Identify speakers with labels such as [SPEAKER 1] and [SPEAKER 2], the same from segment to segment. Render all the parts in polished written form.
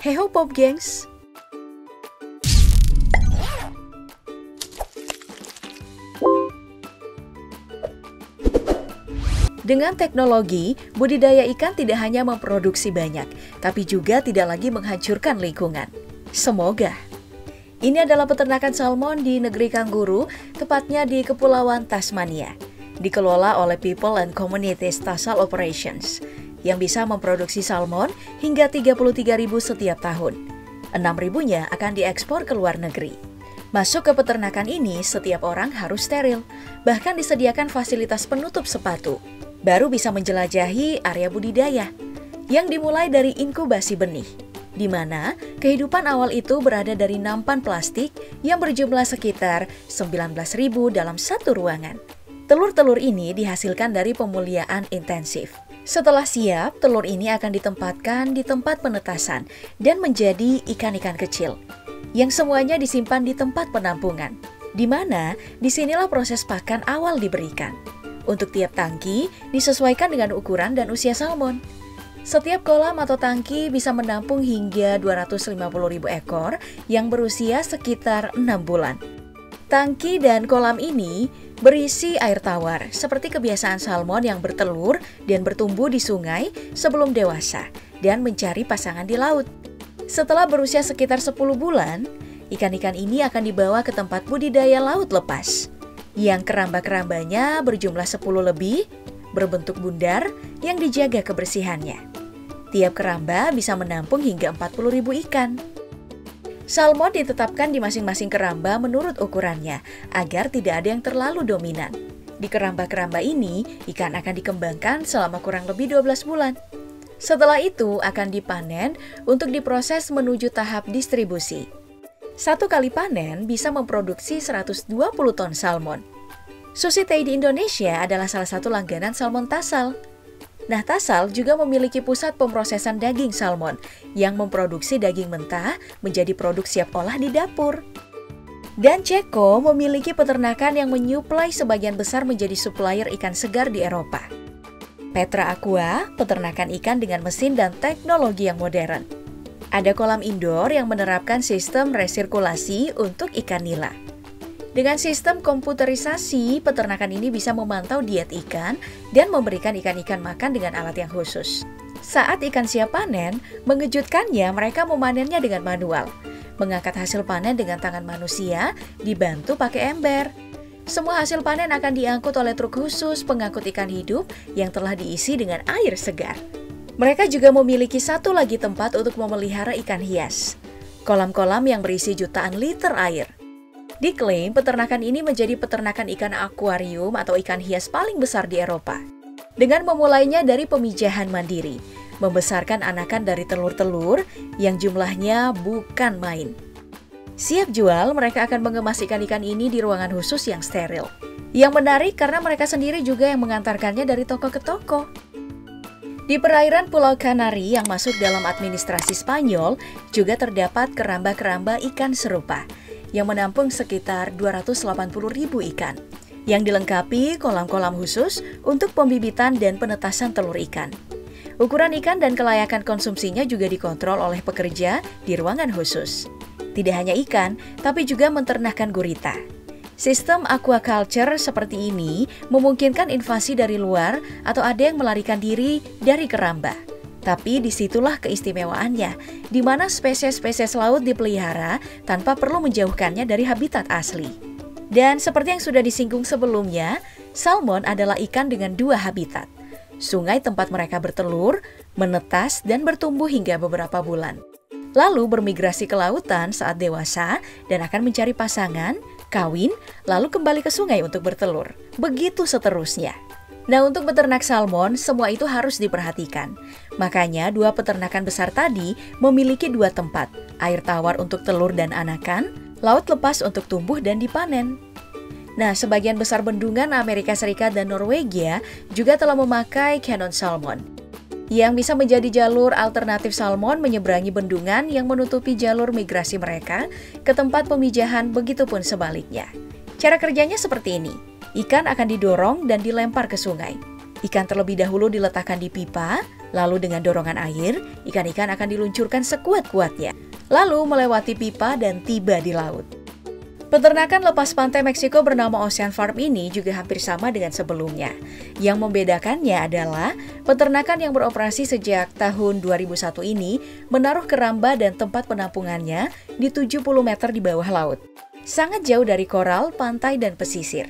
[SPEAKER 1] Heho Pop gengs! Dengan teknologi, budidaya ikan tidak hanya memproduksi banyak, tapi juga tidak lagi menghancurkan lingkungan. Semoga. Ini adalah peternakan salmon di negeri kanguru, tepatnya di Kepulauan Tasmania. Dikelola oleh People and Communities Tassal Operations, yang bisa memproduksi salmon hingga 33.000 setiap tahun. 6.000-nya akan diekspor ke luar negeri. Masuk ke peternakan ini, setiap orang harus steril, bahkan disediakan fasilitas penutup sepatu. Baru bisa menjelajahi area budidaya, yang dimulai dari inkubasi benih, di mana kehidupan awal itu berada dari nampan plastik yang berjumlah sekitar 19.000 dalam satu ruangan. Telur-telur ini dihasilkan dari pemuliaan intensif. Setelah siap, telur ini akan ditempatkan di tempat penetasan dan menjadi ikan-ikan kecil, yang semuanya disimpan di tempat penampungan, di mana disinilah proses pakan awal diberikan. Untuk tiap tangki disesuaikan dengan ukuran dan usia salmon. Setiap kolam atau tangki bisa menampung hingga 250.000 ekor yang berusia sekitar 6 bulan. Tangki dan kolam ini berisi air tawar, seperti kebiasaan salmon yang bertelur dan bertumbuh di sungai sebelum dewasa dan mencari pasangan di laut. Setelah berusia sekitar 10 bulan, ikan-ikan ini akan dibawa ke tempat budidaya laut lepas, yang keramba-kerambanya berjumlah 10 lebih, berbentuk bundar yang dijaga kebersihannya. Tiap keramba bisa menampung hingga 40.000 ikan. Salmon ditetapkan di masing-masing keramba menurut ukurannya, agar tidak ada yang terlalu dominan. Di keramba-keramba ini, ikan akan dikembangkan selama kurang lebih 12 bulan. Setelah itu akan dipanen untuk diproses menuju tahap distribusi. Satu kali panen bisa memproduksi 120 ton salmon. Sushi Tei di Indonesia adalah salah satu langganan salmon Tassal. Nah, Tassal juga memiliki pusat pemrosesan daging salmon yang memproduksi daging mentah menjadi produk siap olah di dapur. Dan Ceko memiliki peternakan yang menyuplai sebagian besar menjadi supplier ikan segar di Eropa. Petra Aqua, peternakan ikan dengan mesin dan teknologi yang modern. Ada kolam indoor yang menerapkan sistem resirkulasi untuk ikan nila. Dengan sistem komputerisasi, peternakan ini bisa memantau diet ikan dan memberikan ikan-ikan makan dengan alat yang khusus. Saat ikan siap panen, mengejutkannya mereka memanennya dengan manual. Mengangkat hasil panen dengan tangan manusia, dibantu pakai ember. Semua hasil panen akan diangkut oleh truk khusus pengangkut ikan hidup yang telah diisi dengan air segar. Mereka juga memiliki satu lagi tempat untuk memelihara ikan hias. Kolam-kolam yang berisi jutaan liter air. Diklaim peternakan ini menjadi peternakan ikan akuarium atau ikan hias paling besar di Eropa. Dengan memulainya dari pemijahan mandiri, membesarkan anakan dari telur-telur yang jumlahnya bukan main. Siap jual, mereka akan mengemas ikan-ikan ini di ruangan khusus yang steril. Yang menarik karena mereka sendiri juga yang mengantarkannya dari toko ke toko. Di perairan Pulau Kanari yang masuk dalam administrasi Spanyol, juga terdapat keramba-keramba ikan serupa, yang menampung sekitar 280.000 ikan, yang dilengkapi kolam-kolam khusus untuk pembibitan dan penetasan telur ikan. Ukuran ikan dan kelayakan konsumsinya juga dikontrol oleh pekerja di ruangan khusus. Tidak hanya ikan, tapi juga menternakkan gurita. Sistem aquaculture seperti ini memungkinkan invasi dari luar atau ada yang melarikan diri dari keramba. Tapi disitulah keistimewaannya, di mana spesies-spesies laut dipelihara tanpa perlu menjauhkannya dari habitat asli. Dan seperti yang sudah disinggung sebelumnya, salmon adalah ikan dengan dua habitat. Sungai tempat mereka bertelur, menetas, dan bertumbuh hingga beberapa bulan. Lalu bermigrasi ke lautan saat dewasa dan akan mencari pasangan, kawin, lalu kembali ke sungai untuk bertelur. Begitu seterusnya. Nah, untuk beternak salmon, semua itu harus diperhatikan. Makanya, dua peternakan besar tadi memiliki dua tempat, air tawar untuk telur dan anakan, laut lepas untuk tumbuh dan dipanen. Nah, sebagian besar bendungan Amerika Serikat dan Norwegia juga telah memakai Cannon Salmon, yang bisa menjadi jalur alternatif salmon menyeberangi bendungan yang menutupi jalur migrasi mereka ke tempat pemijahan, begitupun sebaliknya. Cara kerjanya seperti ini. Ikan akan didorong dan dilempar ke sungai. Ikan terlebih dahulu diletakkan di pipa, Lalu dengan dorongan air, ikan-ikan akan diluncurkan sekuat-kuatnya, lalu melewati pipa dan tiba di laut. Peternakan lepas pantai Meksiko bernama Ocean Farm ini juga hampir sama dengan sebelumnya. Yang membedakannya adalah peternakan yang beroperasi sejak tahun 2001 ini menaruh keramba dan tempat penampungannya di 70 meter di bawah laut. Sangat jauh dari koral, pantai, dan pesisir.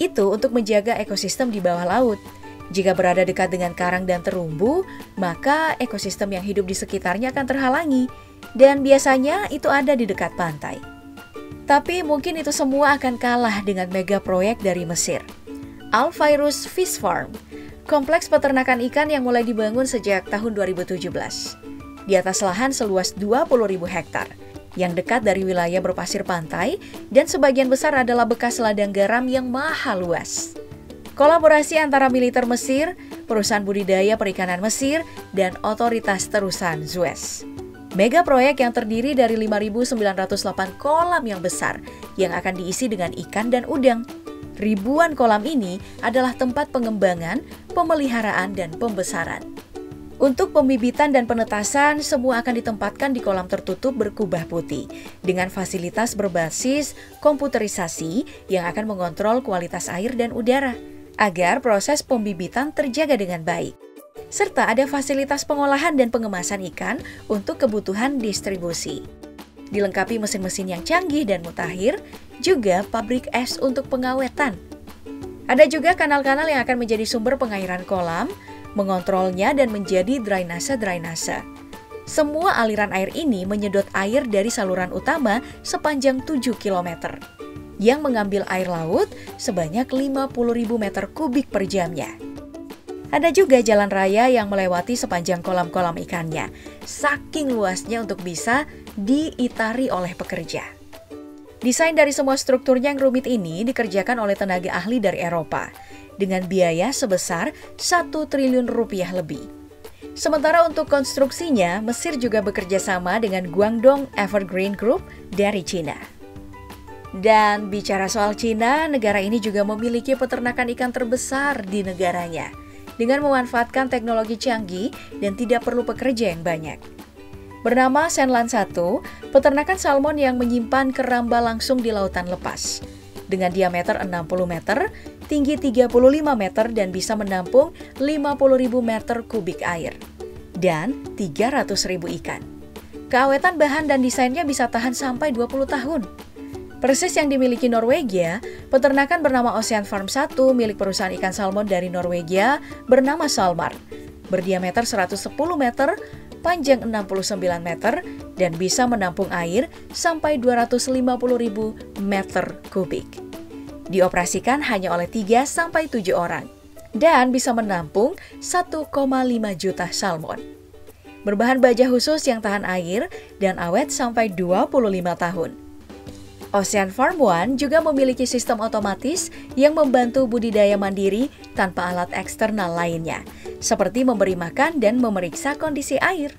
[SPEAKER 1] Itu untuk menjaga ekosistem di bawah laut. Jika berada dekat dengan karang dan terumbu, maka ekosistem yang hidup di sekitarnya akan terhalangi. Dan biasanya itu ada di dekat pantai. Tapi mungkin itu semua akan kalah dengan mega proyek dari Mesir. Al-Fairuz Fish Farm, kompleks peternakan ikan yang mulai dibangun sejak tahun 2017. Di atas lahan seluas 20.000 hektar, yang dekat dari wilayah berpasir pantai, dan sebagian besar adalah bekas ladang garam yang mahal luas. Kolaborasi antara militer Mesir, perusahaan budidaya perikanan Mesir, dan otoritas terusan Suez. Mega proyek yang terdiri dari 5.908 kolam yang besar yang akan diisi dengan ikan dan udang. Ribuan kolam ini adalah tempat pengembangan, pemeliharaan, dan pembesaran. Untuk pembibitan dan penetasan, semua akan ditempatkan di kolam tertutup berkubah putih dengan fasilitas berbasis komputerisasi yang akan mengontrol kualitas air dan udara agar proses pembibitan terjaga dengan baik. Serta ada fasilitas pengolahan dan pengemasan ikan untuk kebutuhan distribusi. Dilengkapi mesin-mesin yang canggih dan mutakhir, juga pabrik es untuk pengawetan. Ada juga kanal-kanal yang akan menjadi sumber pengairan kolam, mengontrolnya dan menjadi drainase-drainase. Semua aliran air ini menyedot air dari saluran utama sepanjang 7 km, yang mengambil air laut sebanyak 50.000 meter kubik per jamnya. Ada juga jalan raya yang melewati sepanjang kolam-kolam ikannya, saking luasnya untuk bisa diitari oleh pekerja. Desain dari semua strukturnya yang rumit ini dikerjakan oleh tenaga ahli dari Eropa, dengan biaya sebesar 1 triliun rupiah lebih. Sementara untuk konstruksinya, Mesir juga bekerja sama dengan Guangdong Evergreen Group dari Cina. Dan bicara soal Cina, negara ini juga memiliki peternakan ikan terbesar di negaranya, dengan memanfaatkan teknologi canggih dan tidak perlu pekerja yang banyak. Bernama Shenlan 1, peternakan salmon yang menyimpan keramba langsung di lautan lepas. Dengan diameter 60 meter, tinggi 35 meter dan bisa menampung 50.000 meter kubik air. Dan 300.000 ikan. Keawetan bahan dan desainnya bisa tahan sampai 20 tahun. Persis yang dimiliki Norwegia, peternakan bernama Ocean Farm 1 milik perusahaan ikan salmon dari Norwegia bernama Salmar. Berdiameter 110 meter, panjang 69 meter, dan bisa menampung air sampai 250.000 meter kubik. Dioperasikan hanya oleh 3-7 orang, dan bisa menampung 1,5 juta salmon. Berbahan baja khusus yang tahan air dan awet sampai 25 tahun. Ocean Farm One juga memiliki sistem otomatis yang membantu budidaya mandiri tanpa alat eksternal lainnya, seperti memberi makan dan memeriksa kondisi air.